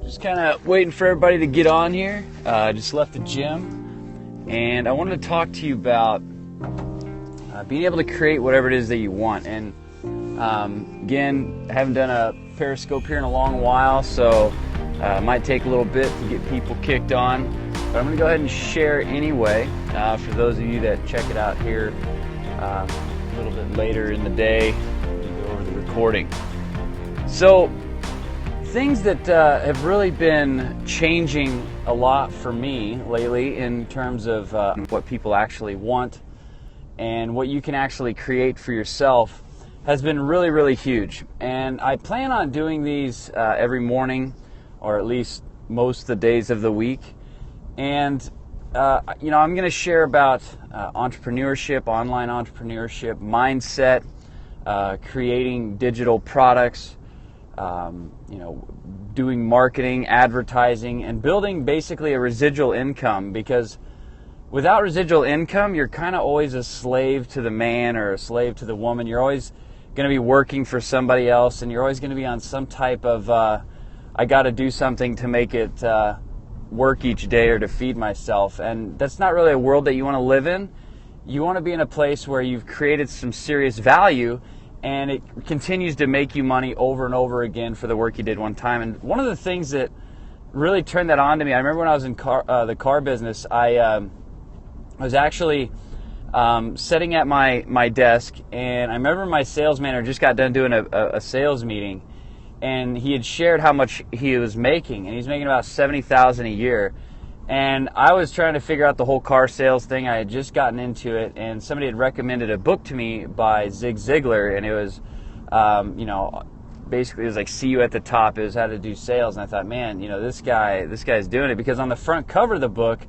Just kind of waiting for everybody to get on here. Just left the gym, and I wanted to talk to you about being able to create whatever it is that you want. And again, I haven't done a Periscope here in a long while, so it might take a little bit to get people kicked on. But I'm going to go ahead and share anyway for those of you that check it out here a little bit later in the day. Go over the recording. So things that have really been changing a lot for me lately in terms of what people actually want and what you can actually create for yourself has been really, really huge. And I plan on doing these every morning, or at least most of the days of the week. And I'm going to share about entrepreneurship, online entrepreneurship, mindset, creating digital products, doing marketing, advertising, and building basically a residual income, because without residual income, you're kind of always a slave to the man or a slave to the woman. You're always going to be working for somebody else, and you're always going to be on some type of, I got to do something to make it work each day or to feed myself. And that's not really a world that you want to live in. You want to be in a place where you've created some serious value and it continues to make you money over and over again for the work you did one time. And one of the things that really turned that on to me, I remember when I was in the car business, I was actually sitting at my desk, and I remember my sales manager just got done doing a sales meeting, and he had shared how much he was making, and he's making about $70,000 a year. And I was trying to figure out the whole car sales thing. I had just gotten into it, and somebody had recommended a book to me by Zig Ziglar, and it was, basically it was like "See You at the Top." It was how to do sales, and I thought, man, this guy's doing it, because on the front cover of the book,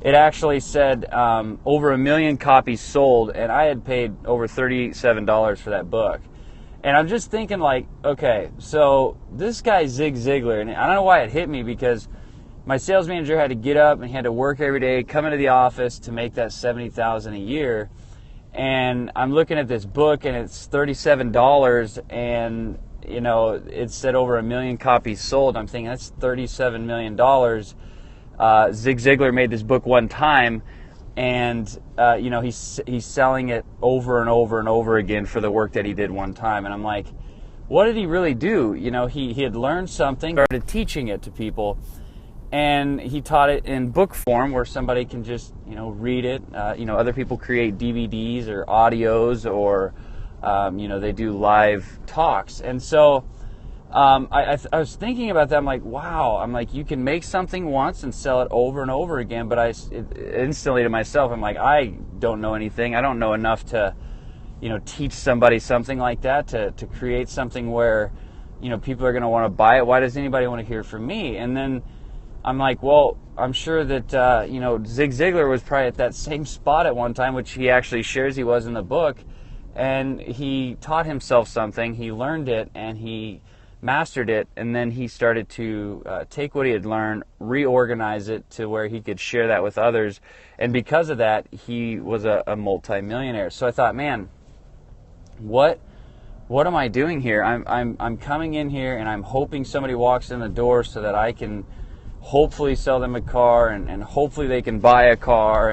it actually said over 1 million copies sold, and I had paid over $37 for that book. And I'm just thinking, like, okay, so this guy Zig Ziglar, and I don't know why it hit me, because my sales manager had to get up and he had to work every day, come into the office to make that $70,000 a year. And I'm looking at this book, and it's $37, and it said over 1 million copies sold. I'm thinking that's $37 million. Zig Ziglar made this book one time, and he's selling it over and over and over again for the work that he did one time. And I'm like, what did he really do? He had learned something, started teaching it to people, and he taught it in book form where somebody can just read it. Other people create DVDs or audios, or they do live talks. And so I was thinking about that. I'm like, wow. I'm like, you can make something once and sell it over and over again. But instantly to myself, I'm like, I don't know anything. I don't know enough to, teach somebody something like that, to create something where, people are going to want to buy it. Why does anybody want to hear from me? And then I'm like, well, I'm sure that, Zig Ziglar was probably at that same spot at one time, which he actually shares he was in the book. And he taught himself something. He learned it, and he mastered it, and then he started to take what he had learned, reorganize it to where he could share that with others, and because of that, he was a multi-millionaire. So I thought, man, what am I doing here? I'm coming in here, and I'm hoping somebody walks in the door so that I can hopefully sell them a car, and hopefully they can buy a car,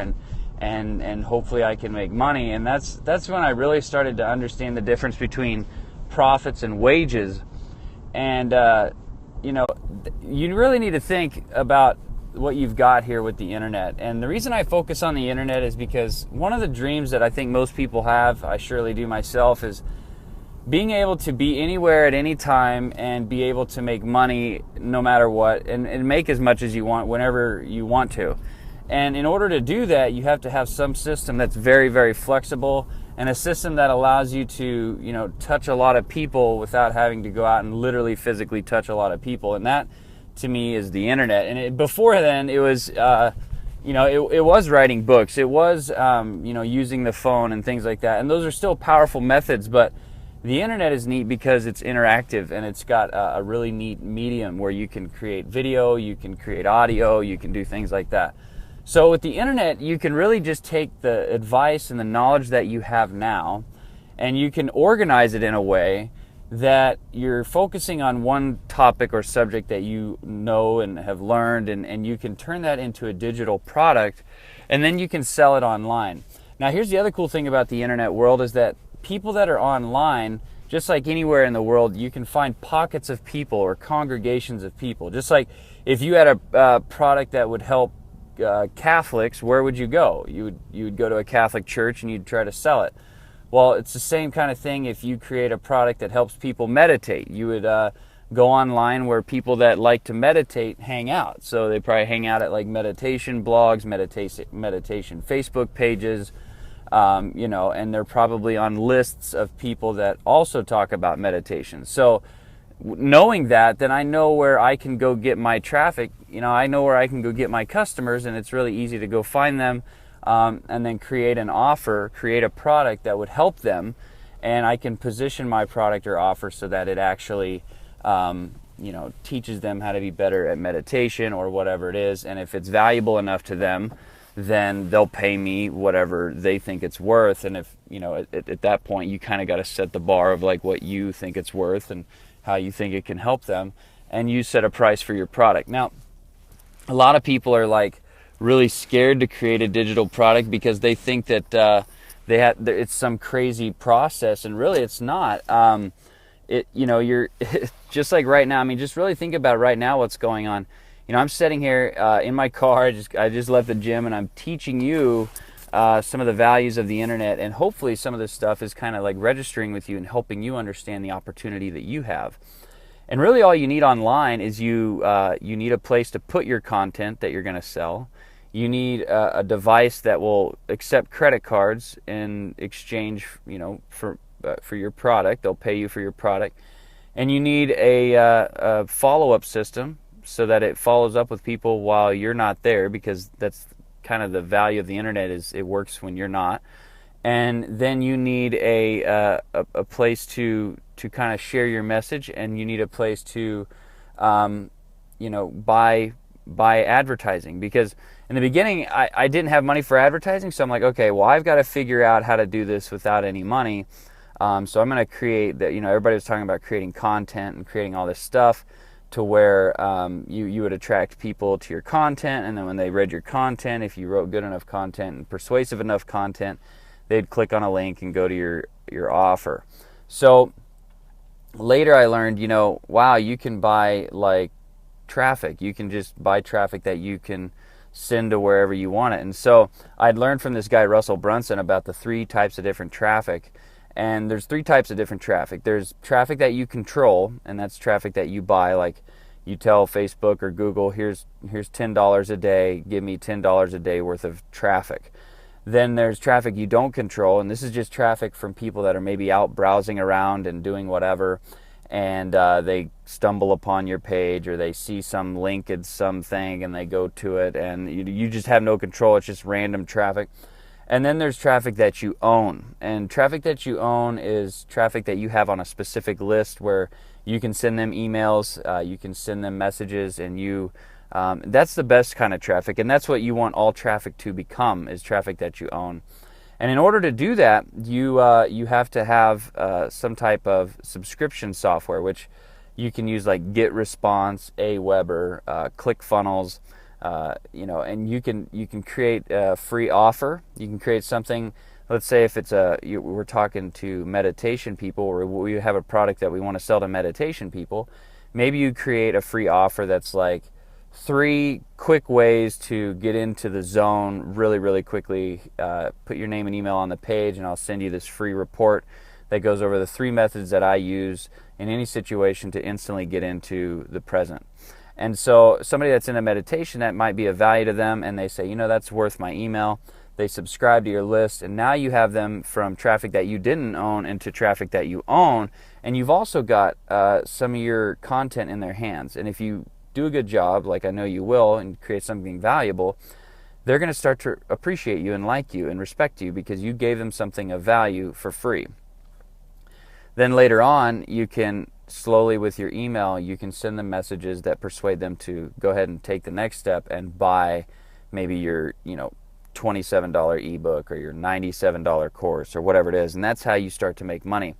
and hopefully I can make money. And that's when I really started to understand the difference between profits and wages. And, you really need to think about what you've got here with the internet. And the reason I focus on the internet is because one of the dreams that I think most people have, I surely do myself, is being able to be anywhere at any time and be able to make money no matter what, and make as much as you want whenever you want to. And in order to do that, you have to have some system that's very, very flexible, and a system that allows you to, touch a lot of people without having to go out and literally physically touch a lot of people. And that, to me, is the internet. And before then, it was, it was writing books. It was, using the phone and things like that. And those are still powerful methods, but the internet is neat because it's interactive, and it's got a really neat medium where you can create video, you can create audio, you can do things like that. So with the internet, you can really just take the advice and the knowledge that you have now and you can organize it in a way that you're focusing on one topic or subject that you know and have learned, and you can turn that into a digital product, and then you can sell it online. Now, here's the other cool thing about the internet world is that people that are online, just like anywhere in the world, you can find pockets of people or congregations of people. Just like if you had a product that would help Catholics, where would you go? You would go to a Catholic church and you'd try to sell it. Well, it's the same kind of thing if you create a product that helps people meditate. You would go online where people that like to meditate hang out. So they probably hang out at like meditation blogs, meditation Facebook pages, and they're probably on lists of people that also talk about meditation. So knowing that, then I know where I can go get my traffic. I know where I can go get my customers, and it's really easy to go find them. And then create an offer, create a product that would help them, and I can position my product or offer so that it actually, teaches them how to be better at meditation or whatever it is. And if it's valuable enough to them, then they'll pay me whatever they think it's worth. And if, at that point, you kind of got to set the bar of like what you think it's worth and how you think it can help them, and you set a price for your product. Now, a lot of people are like really scared to create a digital product because they think that it's some crazy process, and really it's not. You're just like right now. I mean, just really think about right now what's going on. I'm sitting here in my car. I just left the gym, and I'm teaching you some of the values of the internet, and hopefully some of this stuff is kind of like registering with you and helping you understand the opportunity that you have. And really, all you need online is you need a place to put your content that you're going to sell. You need a device that will accept credit cards in exchange, for your product. They'll pay you for your product, and you need a follow-up system so that it follows up with people while you're not there, because that's kind of the value of the internet, is it works when you're not. And then you need a place to kind of share your message, and you need a place to buy advertising, because in the beginning I didn't have money for advertising. So I'm like, okay, well, I've got to figure out how to do this without any money. So I'm going to create that. Everybody was talking about creating content and creating all this stuff to where you would attract people to your content, and then when they read your content, if you wrote good enough content and persuasive enough content, they'd click on a link and go to your offer. So later I learned, wow, you can buy like traffic. You can just buy traffic that you can send to wherever you want it. And so I'd learned from this guy, Russell Brunson, about the 3 types of different traffic. And there's 3 types of different traffic. There's traffic that you control, and that's traffic that you buy. Like you tell Facebook or Google, here's $10 a day, give me $10 a day worth of traffic. Then there's traffic you don't control, and this is just traffic from people that are maybe out browsing around and doing whatever, and they stumble upon your page, or they see some link at something and they go to it, and you just have no control. It's just random traffic. And then there's traffic that you own, and traffic that you own is traffic that you have on a specific list where you can send them emails, you can send them messages, and that's the best kind of traffic, and that's what you want all traffic to become, is traffic that you own. And in order to do that, you have to have some type of subscription software, which you can use like GetResponse, Aweber, ClickFunnels, and you can create a free offer. You can create something. Let's say if it's we're talking to meditation people, or we have a product that we want to sell to meditation people. Maybe you create a free offer that's like 3 quick ways to get into the zone really, really quickly. Put your name and email on the page, and I'll send you this free report that goes over the 3 methods that I use in any situation to instantly get into the present. And so somebody that's in a meditation, that might be of value to them, and they say, that's worth my email. They subscribe to your list, and now you have them from traffic that you didn't own into traffic that you own, and you've also got some of your content in their hands. And if you do a good job, like I know you will, and create something valuable, they're going to start to appreciate you and like you and respect you because you gave them something of value for free. Then later on, you can slowly, with your email, you can send them messages that persuade them to go ahead and take the next step and buy maybe your $27 ebook or your $97 course or whatever it is, and that's how you start to make money.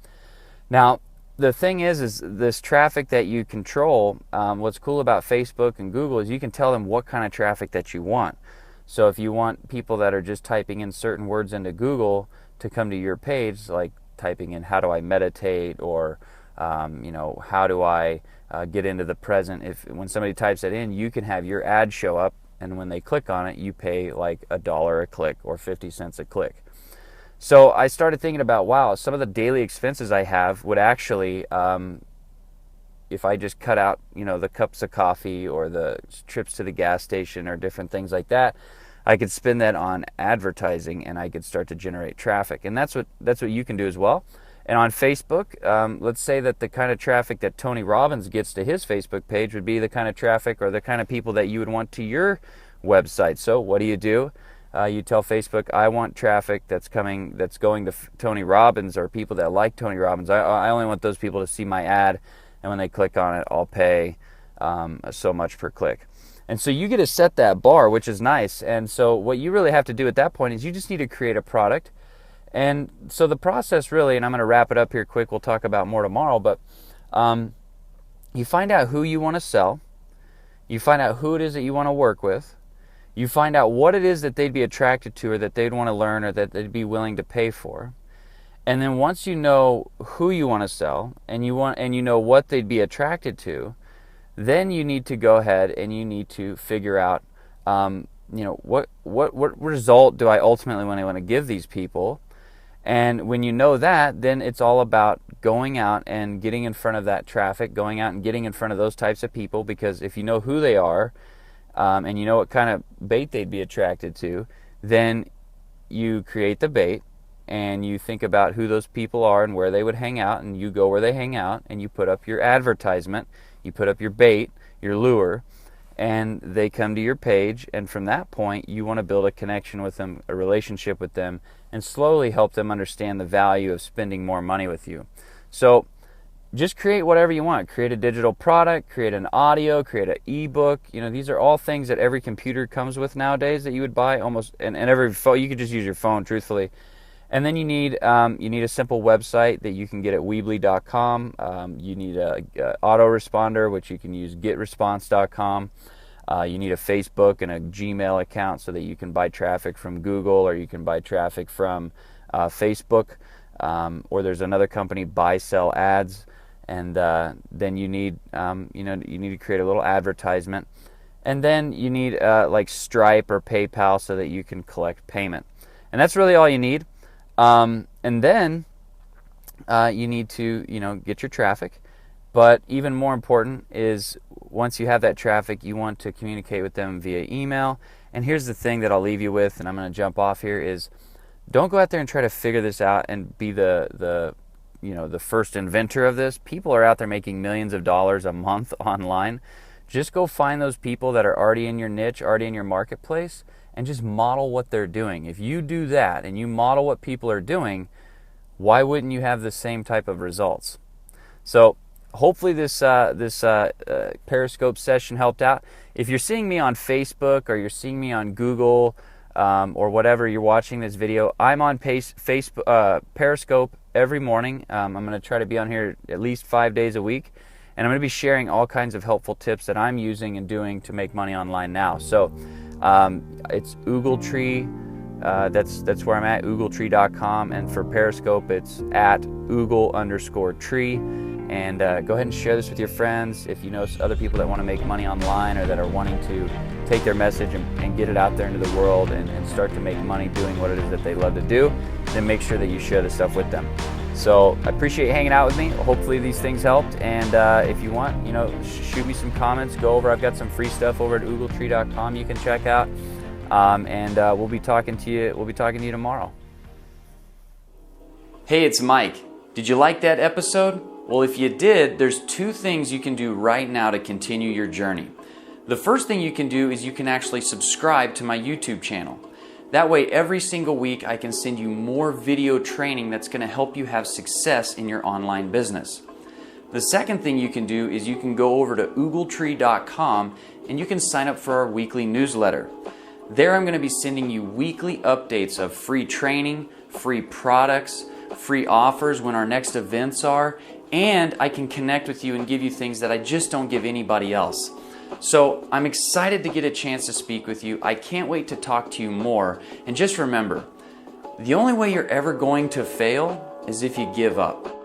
Now, the thing is this traffic that you control, what's cool about Facebook and Google is you can tell them what kind of traffic that you want. So if you want people that are just typing in certain words into Google to come to your page, like typing in how do I meditate, or how do I get into the present, when somebody types that in, you can have your ad show up, and when they click on it, you pay like $1 a click or 50 cents a click. So I started thinking about, wow, some of the daily expenses I have would actually, if I just cut out, the cups of coffee or the trips to the gas station or different things like that, I could spend that on advertising and I could start to generate traffic. And that's what you can do as well. And on Facebook, let's say that the kind of traffic that Tony Robbins gets to his Facebook page would be the kind of traffic or the kind of people that you would want to your website. So what do? You tell Facebook, I want traffic that's going to Tony Robbins, or people that like Tony Robbins. I only want those people to see my ad, and when they click on it, I'll pay so much per click. And so you get to set that bar, which is nice. And so what you really have to do at that point is you just need to create a product. And so the process really, and I'm going to wrap it up here quick, we'll talk about more tomorrow, but you find out who you want to sell, you find out who it is that you want to work with, you find out what it is that they'd be attracted to or that they'd want to learn or that they'd be willing to pay for. And then once you know who you want to sell and you know what they'd be attracted to, then you need to go ahead and you need to figure out what result do I ultimately want to give these people. And when you know that, then it's all about going out and getting in front of that traffic, going out and getting in front of those types of people, because if you know who they are and you know what kind of bait they'd be attracted to, then you create the bait and you think about who those people are and where they would hang out, and you go where they hang out and you put up your advertisement, you put up your bait, your lure, and they come to your page, and from that point you want to build a connection with them, a relationship with them, and slowly help them understand the value of spending more money with you. So just create whatever you want. Create a digital product, create an audio, create an ebook. These are all things that every computer comes with nowadays that you would buy almost, and every phone, you could just use your phone, truthfully. And then you need a simple website that you can get at Weebly.com. You need a autoresponder, which you can use GetResponse.com. You need a Facebook and a Gmail account so that you can buy traffic from Google, or you can buy traffic from Facebook. Or there's another company, Buy Sell Ads. And then you need you need to create a little advertisement. And then you need like Stripe or PayPal so that you can collect payment. And that's really all you need. And then you need to get your traffic. But even more important is, once you have that traffic, you want to communicate with them via email. And here's the thing that I'll leave you with, and I'm going to jump off here, is don't go out there and try to figure this out and be the first inventor of this. People are out there making millions of dollars a month online. Just go find those people that are already in your niche, already in your marketplace, and just model what they're doing. If you do that and you model what people are doing, why wouldn't you have the same type of results? So hopefully this Periscope session helped out. If you're seeing me on Facebook or you're seeing me on Google or whatever you're watching this video, I'm on Periscope every morning. I'm going to try to be on here at least 5 days a week. And I'm going to be sharing all kinds of helpful tips that I'm using and doing to make money online now. So it's OogleTree. That's where I'm at, OogleTree.com. And for Periscope, it's at Oogle_tree. And go ahead and share this with your friends. If you know other people that want to make money online, or that are wanting to take their message and get it out there into the world and start to make money doing what it is that they love to do, then make sure that you share this stuff with them. So I appreciate you hanging out with me. Hopefully these things helped. And if you want, shoot me some comments. Go over. I've got some free stuff over at OogleTree.com you can check out. And we'll be talking to you. We'll be talking to you tomorrow. Hey, it's Mike. Did you like that episode? Well, if you did, there's 2 things you can do right now to continue your journey. The first thing you can do is you can actually subscribe to my YouTube channel. That way, every single week, I can send you more video training that's going to help you have success in your online business. The second thing you can do is you can go over to OogleTree.com and you can sign up for our weekly newsletter. There I'm going to be sending you weekly updates of free training, free products, free offers when our next events are, and I can connect with you and give you things that I just don't give anybody else. So I'm excited to get a chance to speak with you. I can't wait to talk to you more. And just remember, the only way you're ever going to fail is if you give up.